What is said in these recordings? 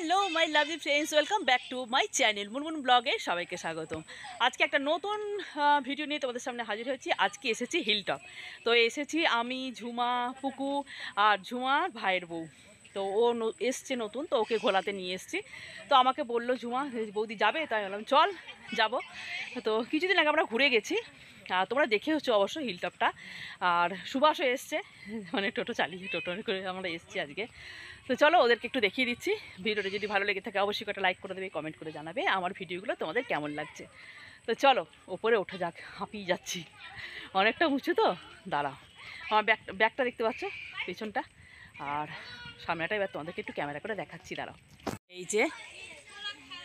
Hello my lovely friends, welcome back to my channel Munmun ব্লগে সবাইকে স্বাগতম। আজকে একটা নতুন ভিডিও নিয়ে তোমাদের সামনে হাজির হয়েছি। আজকে এসেছি হিলটপ। তো এসেছি আমি, ঝুমা, পুকু আর ঝুমার ভাইয়ের বউ। তো ও এসছে নতুন, তো ওকে ঘোলাতে নিয়ে এসছি। তো আমাকে বললো ঝুমা, বৌদি যাবে? তাই বললাম চল যাব। তো কিছুদিন আগে আমরা ঘুরে গেছি, তোমরা দেখে হচ্ছে অবশ্য হিলটপটা। আর সুভাষও এসছে, মানে টোটো চালিয়ে টোটো করে আমরা এসছি আজকে। তো চলো ওদেরকে একটু দেখিয়ে দিচ্ছি। ভিডিওটা যদি ভালো লেগে থাকে অবশ্যই একটা লাইক করে দেবে, কমেন্ট করে জানাবে আমার ভিডিওগুলো তোমাদের কেমন লাগছে। তো চলো ওপরে ওঠা যাক, হাঁপিয়ে যাচ্ছি, অনেকটা উঁচু তো। দাঁড়াও, আমার ব্যাগটা দেখতে পাচ্ছ, পেছনটা, আর সামনেটা এবার তোমাদেরকে একটু ক্যামেরা করে দেখাচ্ছি। দাঁড়াও, এই যে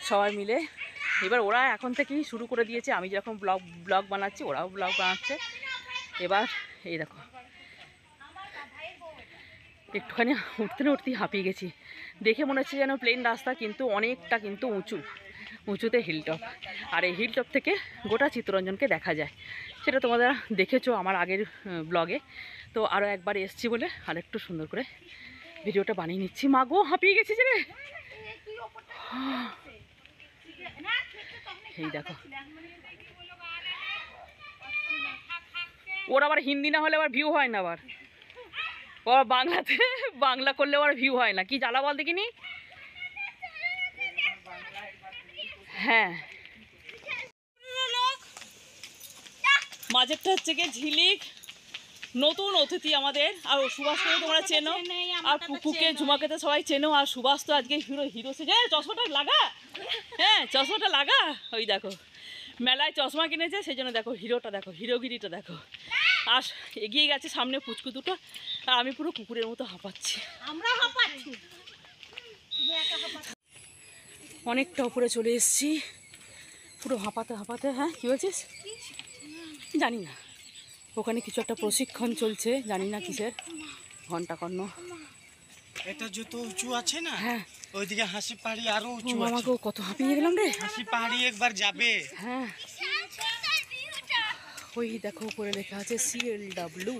সবাই মিলে এবার ওরা এখন থেকেই শুরু করে দিয়েছে। আমি যখন ব্লগ বানাচ্ছি ওরাও ব্লগ বানাচ্ছে। এবার এই দেখো, একটুখানি উঠতেই হাঁপিয়ে গেছি। দেখে মনে হচ্ছে যেন প্লেন রাস্তা, কিন্তু অনেকটা কিন্তু উঁচুতে হিলটপ। আর এই হিলটপ থেকে গোটা চিত্তরঞ্জনকে দেখা যায়, সেটা তোমরা দেখেছো আমার আগের ব্লগে। তো আরও একবার এসছি বলে আরেকটু সুন্দর করে ভিডিওটা বানিয়ে নিচ্ছি। মা গো, হাঁপিয়ে গেছি যে রে। এই দেখো, ওর আবার হিন্দি না হলে আবার ভিউ হয় না, আবার ওর বাংলাতে বাংলা করলে ওর ভিউ হয় না। কি জ্বালা বল দেখিনি। হ্যাঁ, মাঝেরটা হচ্ছে গিয়ে ঝিলিক, নতুন অতিথি আমাদের। আর সুভাষকে তোমরা চেনো, আর পুকুকে ঝুমাকে তো সবাই চেনো। আর সুভাষ তো আজকে হিরো সেজে, চশমাটা লাগা, হ্যাঁ চশমাটা লাগা। ওই দেখো মেলায় চশমা কিনেছে, সেই জন্য দেখো হিরোটা দেখো, হিরোগিরিটা দেখো। আর এগিয়ে গেছে সামনে পুচকু দুটো, আর আমি পুরো কুকুরের মতো হাঁপাচ্ছি। অনেকটা উপরে চলে এসেছি, পুরো হাঁপাতে হাঁপাতে। হ্যাঁ কি বলছিস? জানি না, ওখানে কিছু একটা প্রশিক্ষণ চলছে, জানি না কিসের, ঘন্টা কর্ণ। এটা যত উঁচু আছে না, হ্যাঁ ওইদিকে হাসি পাহাড়ি আরো উঁচু আছে। আমাকে কত হাঁপিয়ে গেলাম রে। হাসি পাহাড়ি একবার যাবে। হ্যাঁ ওই দেখো উপরে লেখা আছে CLW।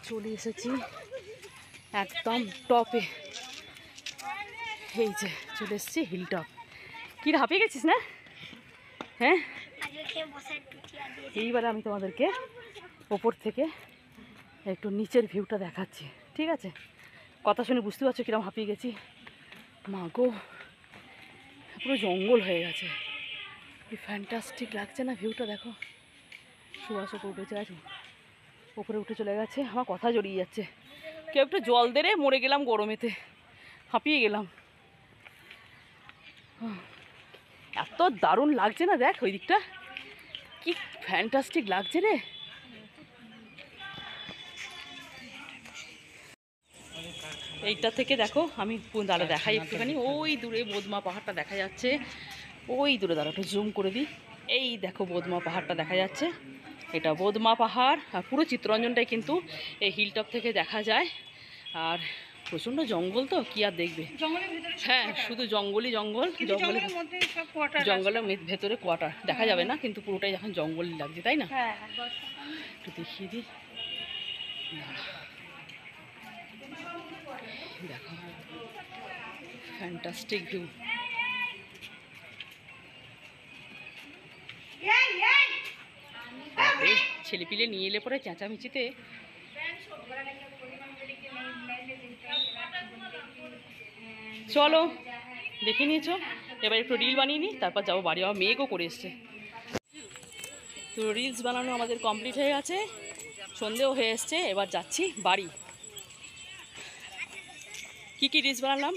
চলে এসেছি একদম টপে। এই যে চলে এসেছি হিলটপ। কি হাঁপিয়ে গেছিস না? হ্যাঁ, এইবারে আমি তোমাদেরকে ওপর থেকে একটু নিচের ভিউটা দেখাচ্ছি, ঠিক আছে? কথা শুনে বুঝতে পারছো কিরকম হাঁপিয়ে গেছি। মা গো, পুরো জঙ্গল হয়ে গেছে। কি ফ্যান্টাস্টিক লাগছে না ভিউটা, দেখো। সুভাষ ওপরে উঠে গেছে, ওপরে উঠে চলে গেছে। আমার কথা জড়িয়ে যাচ্ছে। কেউ একটু জল দে রে, মরে গেলাম গরমেতে, হাঁপিয়ে গেলাম। এত দারুণ লাগছে না, দেখ ওই দিকটা কি ফ্যান্টাস্টিক লাগছে রে। এইটা থেকে দেখো, আমি দাঁড়া দেখাই একটুখানি। ওই দূরে বোদমা পাহাড়টা দেখা যাচ্ছে, ওই দূরে দাঁড়া একটু জুম করে দিই। এই দেখো বোদমা পাহাড়টা দেখা যাচ্ছে, এটা বোদমা পাহাড়। আর পুরো চিত্তরঞ্জনটাই কিন্তু এই হিলটপ থেকে দেখা যায়। আর প্রচণ্ড জঙ্গল তো, কি আর দেখবে। হ্যাঁ, শুধু জঙ্গলই জঙ্গল, জঙ্গলের ভেতরে কোয়ার্টার দেখা যাবে না, কিন্তু পুরোটাই যখন জঙ্গলই লাগছে, তাই না? একটু দেখিয়ে দিই, দেখো ফ্যান্টাস্টিক ভিউ। ছেলেপিলে নিয়ে এলে পরে চেঁচামেচিতে। চলো দেখে নিয়েছো, এবার একটু রিল বানিয়ে নিই, তারপর যাবো বাড়ি। আমার মেয়েকেও করে এসছে। তো রিলস বানানো আমাদের কমপ্লিট হয়ে গেছে, সন্ধেও হয়ে এসছে। এবার যাচ্ছি বাড়ি। কী কী রিলস বানালাম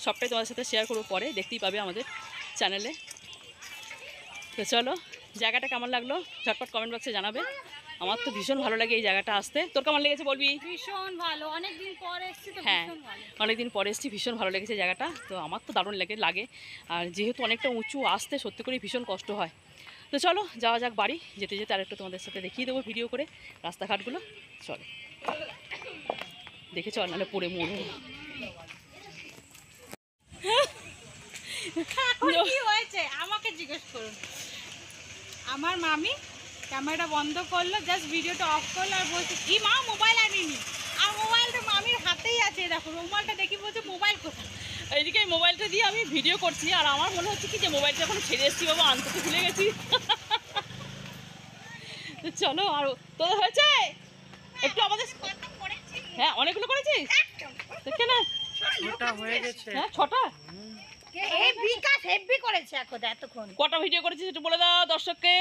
সবটাই তোমাদের সাথে শেয়ার করবো, পরে দেখতেই পাবে আমাদের চ্যানেলে। তো চলো, জায়গাটা কেমন লাগলো ঝটপট কমেন্ট বক্সে জানাবে। আমার তো ভীষণ ভালো লাগে এই জায়গাটা আসতে। তোর কেমন লেগেছে বলবি? ভীষণ ভালো, অনেকদিন পরে এসেছি তো। হ্যাঁ, অনেকদিন পরে এসেছি, ভীষণ ভালো লেগেছে জায়গাটা। তো আমার তো দারুণ লাগে। আর যেহেতু অনেকটা উঁচু, আসতে সত্যি করে ভীষণ কষ্ট হয়। তো চলো যাওয়া যাক বাড়ি। যেতে যেতে আরেকটু তোমাদের সাথে দেখিয়ে দেবো ভিডিও করে রাস্তাঘাটগুলো। চলো দেখে চল, নাহলে পড়ে মরবো। কি হয়েছে আমাকে জিজ্ঞেস করুন। আমার মামি ক্যামেরাটা বন্ধ করলো, জাস্ট ভিডিওটা অফ করলো, আর বলছে কি মা মোবাইল আনিনি। আর মোবাইলটা মামির হাতেই আছে, দেখো রুমালটা দেখি, বলছে মোবাইল কোথায়। এইদিকে এই মোবাইলটা দিয়ে আমি ভিডিও করছি, আর আমার মনে হচ্ছে কি যে মোবাইলটা এখন ছেড়ে এসেছি বাবা, আনতে তো ভুলে গেছি। তো চলো, আর তোদের হয়েছে একটু আমাদের। হ্যাঁ, অনেকগুলো করেছিস দেখে না। ওটা হয়ে গেছে। হ্যাঁ, 6টা। হেভি করেছে এখন এতক্ষণ। কটা ভিডিও করেছিস একটু বলে দাও দর্শককে।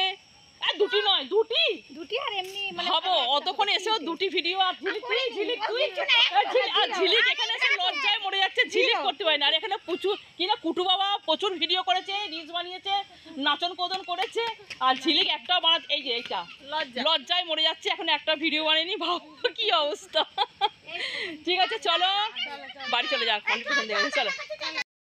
দুটি নয়, দুটি দুটি আর এমনি ভাবো, অতক্ষণ এসেও দুটি ভিডিও। আর ঝিলিক তুই, ঝিলিক তুই, আর ঝিলিক এখানে এসে লজ্জায় মরে যাচ্ছে, ঝিলিক করতে পারে না। আর এখানে প্রচুর কিনা কুটু বাবা প্রচুর ভিডিও করেছে, রিলস বানিয়েছে, নাচন কোদন করেছে, আর ঝিলিক একটাও বানাচ্ছে। এই যে এইটা লজ্জায় মরে যাচ্ছে, এখন একটা ভিডিও বানায়নি। ভাবো কি অবস্থা। ঠিক আছে চলো বাড়ি চলে যাক, অনেক চলো।